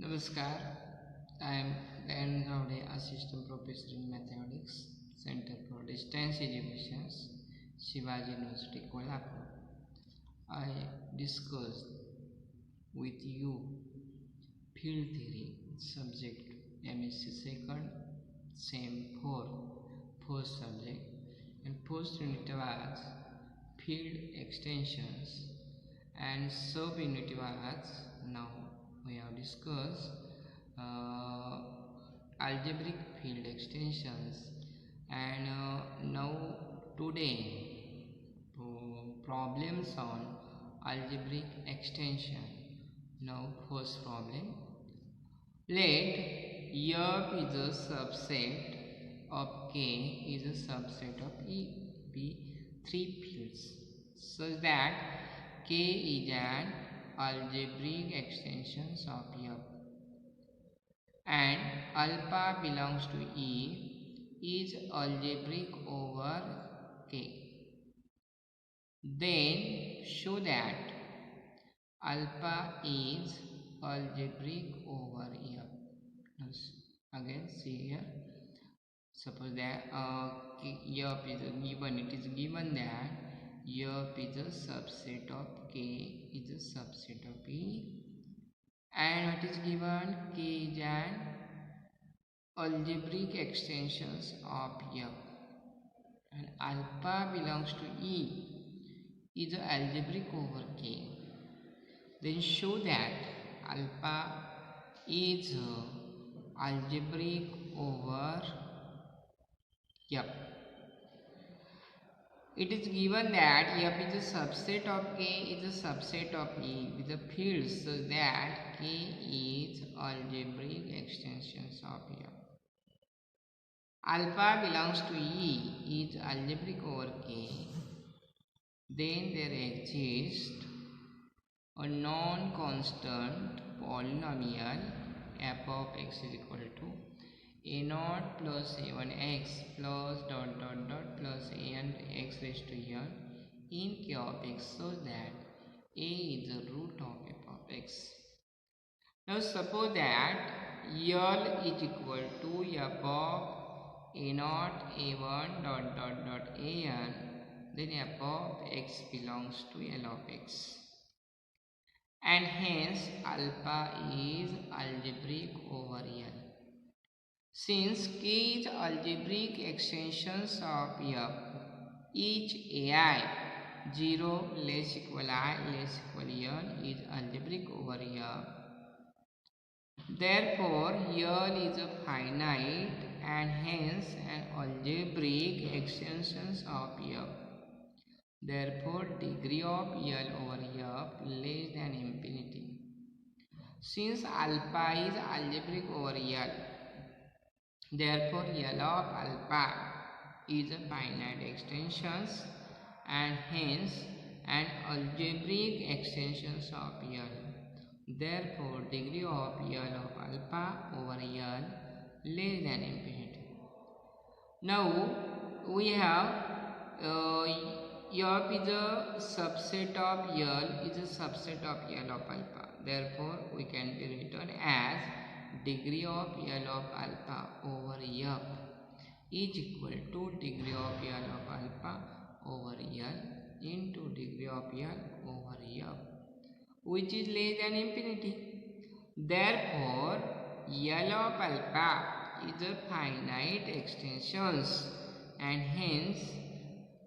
Namaskar, I am Dayan Gowde, Assistant Professor in Mathematics, Center for Distance Education, Shivaji University, Kolhapur. I discussed with you field theory, subject MSC second, same for first subject, and first unit was field extensions, and sub unit was now we have discussed algebraic field extensions, and now today problems on algebraic extension. Now first problem, let F is a subset of K is a subset of E be three fields such that K is an algebraic extension of F and alpha belongs to E is algebraic over K. Then show that alpha is algebraic over F. Again see here, suppose that F is given, it is given that F is a subset of K is a subset of E, and what is given, K is an algebraic extensions of F, and alpha belongs to E is algebraic over K. Then show that alpha is algebraic over F. It is given that F is a subset of K is a subset of E with the fields so that K is algebraic extensions of F. Alpha belongs to E is algebraic over K. Then there exists a non-constant polynomial f of x is equal to a0 plus a1x plus dot dot dot plus an x raised to n in k of x so that a is the root of f of x. Now suppose that L is equal to f of a0 a1 dot dot dot an, then f of x belongs to L of x, and hence alpha is algebraic over L. Since K is algebraic extensions of F, each ai 0 less equal I less equal L is algebraic over F. Therefore, L is a finite and hence an algebraic extensions of F. Therefore, degree of L over F less than infinity. Since alpha is algebraic over L, therefore L of alpha is a finite extensions and hence an algebraic extensions of L. Therefore, degree of L of alpha over L less than infinity. Now we have F is a subset of L is a subset of L of alpha. Therefore, we can be written as degree of L of alpha over F is equal to degree of L of alpha over L into degree of L over F, which is less than infinity. Therefore, L of alpha is a finite extensions and hence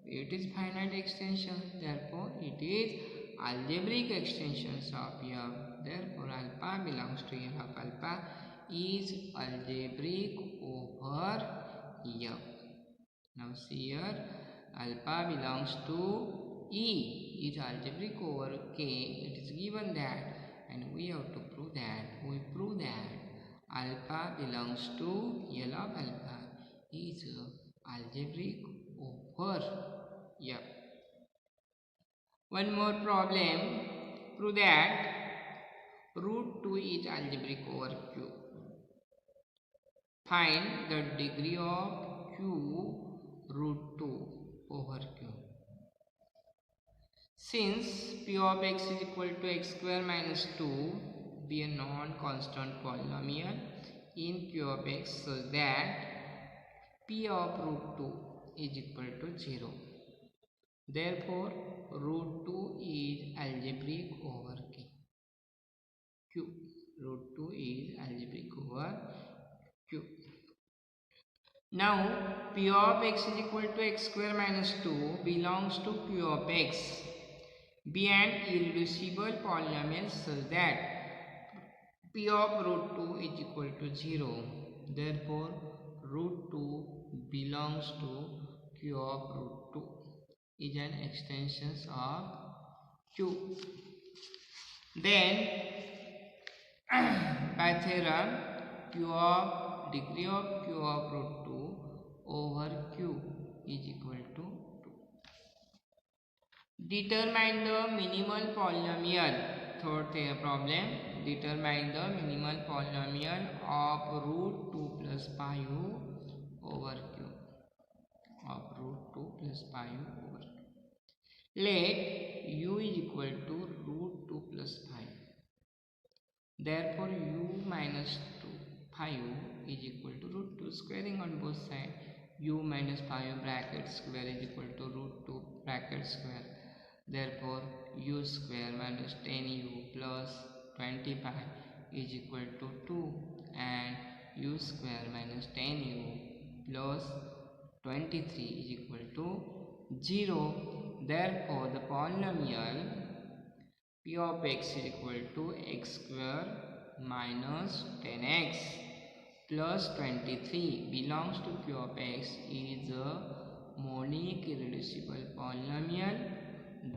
it is finite extension. Therefore, it is algebraic extensions of F. Therefore, alpha belongs to L of alpha is algebraic over F. Now see here, alpha belongs to E is algebraic over K. It is given that, and we have to prove that. We prove that alpha belongs to L of alpha is algebraic over F. One more problem, prove that root 2 is algebraic over Q. Find the degree of Q root 2 over Q. Since P of x is equal to x square minus 2, be a non-constant polynomial in Q of x such that P of root 2 is equal to 0. Therefore, root 2 is algebraic over Q. Root 2 is algebraic over Q. Now, P of x is equal to x square minus 2 belongs to Q of x. Be an irreducible polynomial such that P of root 2 is equal to 0. Therefore, root 2 belongs to Q of root 2 is an extension of Q. Then, by theorem, degree of Q of root 2 over Q is equal to 2. Determine the minimal polynomial. Third problem. Determine the minimal polynomial of root 2 plus pi u over Q. Of root 2 plus pi u over Q. Let u is equal to root 2 plus pi. Therefore, u minus 2 pi u is equal to root 2. Squaring on both sides, u minus pi u bracket square is equal to root 2 bracket square. Therefore, u square minus 10u plus 20 pi is equal to 2, and u square minus 10u plus 23 is equal to 0. Therefore, the polynomial P of x is equal to x square minus 10x plus 23 belongs to Q of x is a monic irreducible polynomial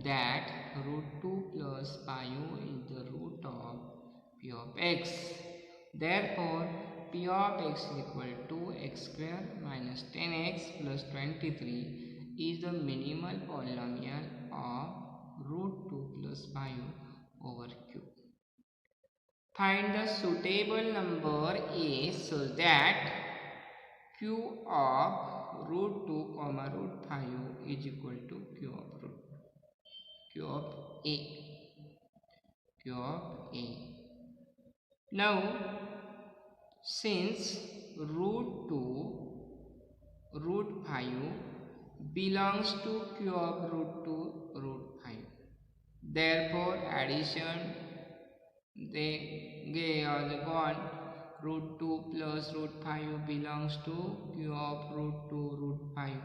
that root 2 plus pi u is the root of P of x. Therefore, P of x is equal to x square minus 10x plus 23 is the minimal polynomial of root 2 plus pi u over Q. Find the suitable number a so that Q of root 2 comma root pi u is equal to Q of a. Q of a. Now, since root 2 root pi u belongs to Q of root 2 root pi u, therefore addition they gone. Root 2 plus root pi u belongs to Q of root 2 root pi u.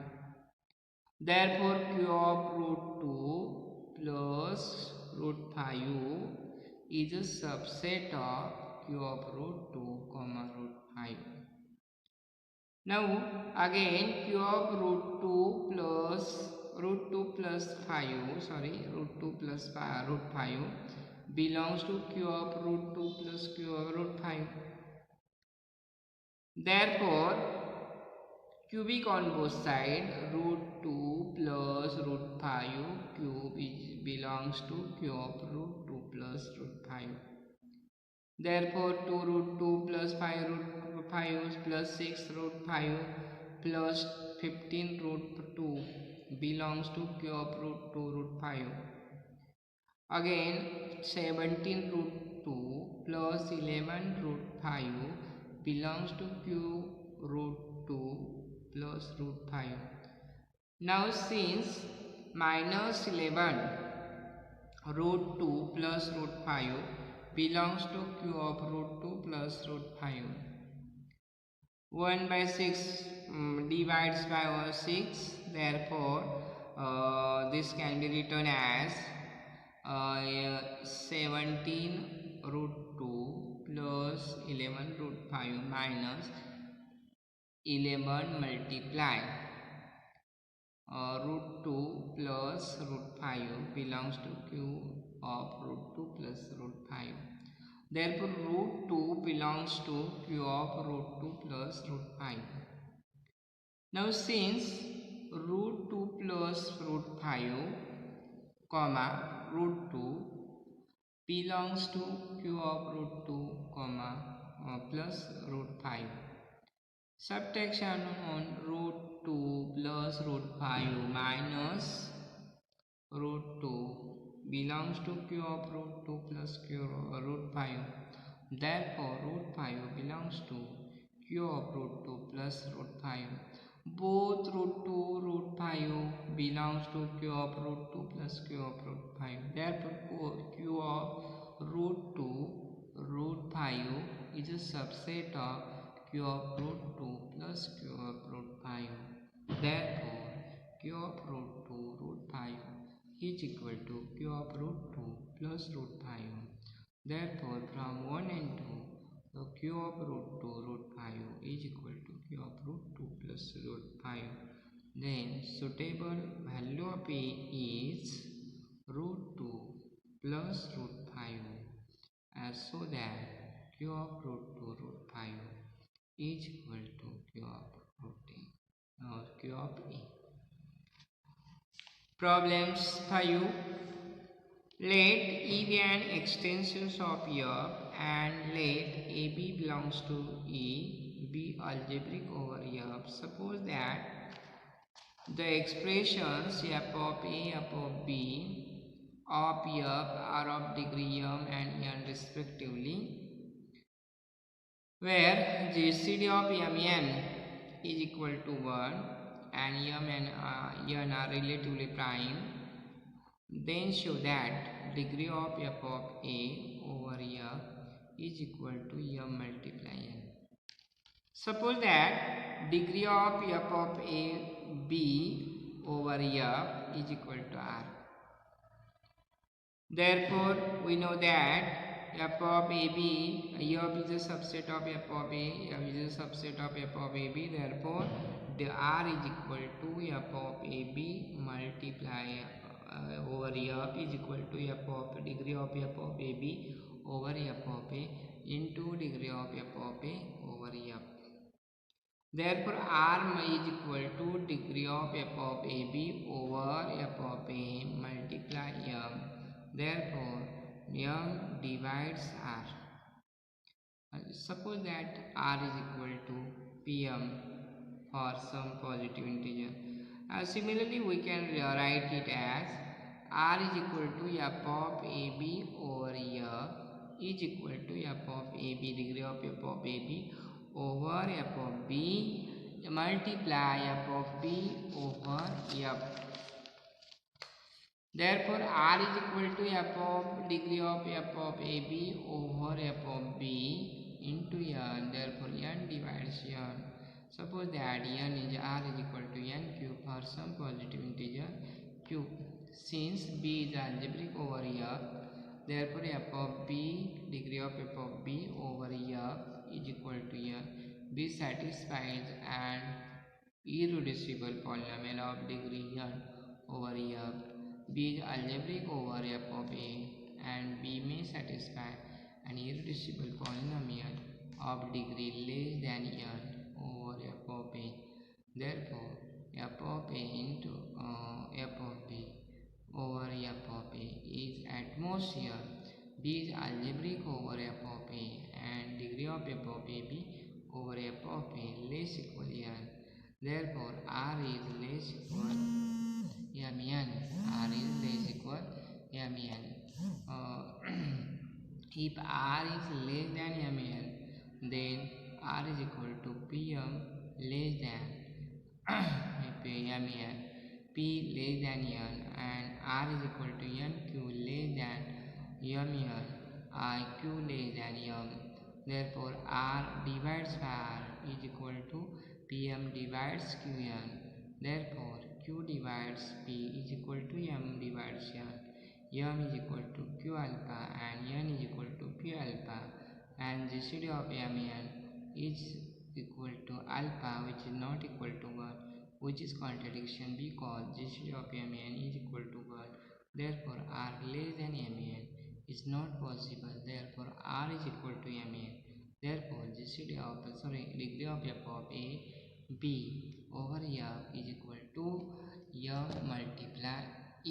Therefore, Q of root 2 plus root pi u is a subset of Q of root 2 comma root pi u. Now, again Q of root 2 plus pi u, root pi u belongs to Q of root 2 plus Q of root pi u. Therefore, cubic on both sides, root 2 plus root pi u cube belongs to Q of root 2 plus root pi u. Therefore, 2 root 2 plus 5 root pi u plus 6 root pi u plus 15 root 2 belongs to Q of root 2 root pi u. Again, 17 root 2 plus 11 root pi u belongs to Q root 2 plus root pi u. Now, since minus 11 root 2 plus root pi u belongs to Q of root 2 plus root pi u, 1 by 6 divides by over 6. Therefore, this can be written as 17 root 2 plus 11 root pi u minus 11 multiply root 2 plus root pi u belongs to Q of root 2 plus root pi u. Therefore, root 2 belongs to Q of root 2 plus root pi u. Now, since root 2 plus root pi u comma root 2 belongs to Q of root 2 comma plus root pi u, subtraction on root 2 plus root pi u minus root 2 belongs to Q of root 2 plus Q root pi u. Therefore, root 5 belongs to q of root 2 plus root 5. Both root 2, root 5 belongs to q of root 2 plus q of root 5. Therefore, q of root 2, root 5 is a subset of q of root 2 plus q of root 5. Therefore, q of root 2 root 5 is equal to q of root 2 plus root 5. Therefore, from 1 and 2, the q of root 2 root 5 is equal to q of root 2 plus root 5. Then, suitable value of A is root 2 plus root 5, as so that q of root 2 root 5 is equal to q of root A or q of A. Problems 5. Let E be an extension of F and let AB belongs to E be algebraic over F. Suppose that the expressions f of A, f of B of F are of degree m and n respectively, where GCD of mn is equal to 1 and m and n are relatively prime. Then show that degree of f of A over f is equal to m multiply n. Suppose that degree of f of A B over f is equal to r. Therefore, we know that f of AB, f is a subset of f of A, f is a subset of f of AB. Therefore, the r is equal to f of AB multiply over f is equal to f of degree of f of AB over f of A into degree of f of A over f. Therefore, r is equal to degree of f of AB over f of A multiply m. Therefore, m divides r. Suppose that r is equal to pm for some positive integer. Similarly, we can write it as r is equal to f of AB over f is equal to f of AB, degree of f of AB over f of B multiply f of B over f. Therefore, r is equal to f of degree of f of AB over f of B into n. Therefore, n divides n. Suppose that n is r is equal to n cube for some positive integer q. Since B is algebraic over f, therefore f of B, degree of f of B over f is equal to n. B satisfies an irreducible polynomial of degree n over f. B is algebraic over f of A and B may satisfy an irreducible polynomial of degree less than n over f of A. Therefore, f of A into f of B over f of A is at most n. B is algebraic over f of A and degree of f of AB over f of A less equal n. Therefore, r is less equal mn. R is less equal mn. If r is less than mn, then r is equal to pm less than mn. P less than n and r is equal to nq less than mn. Q less than m. Therefore, r divides r is equal to pm divides qn. Therefore, q divides p is equal to m divides n. M is equal to q alpha and n is equal to p alpha, and GCD of mn is equal to alpha, which is not equal to 1, which is contradiction because GCD of mn is equal to 1. Therefore, r less than mn is not possible. Therefore, r is equal to mn. Therefore, GCD of degree of f of A B over f is equal to m multiply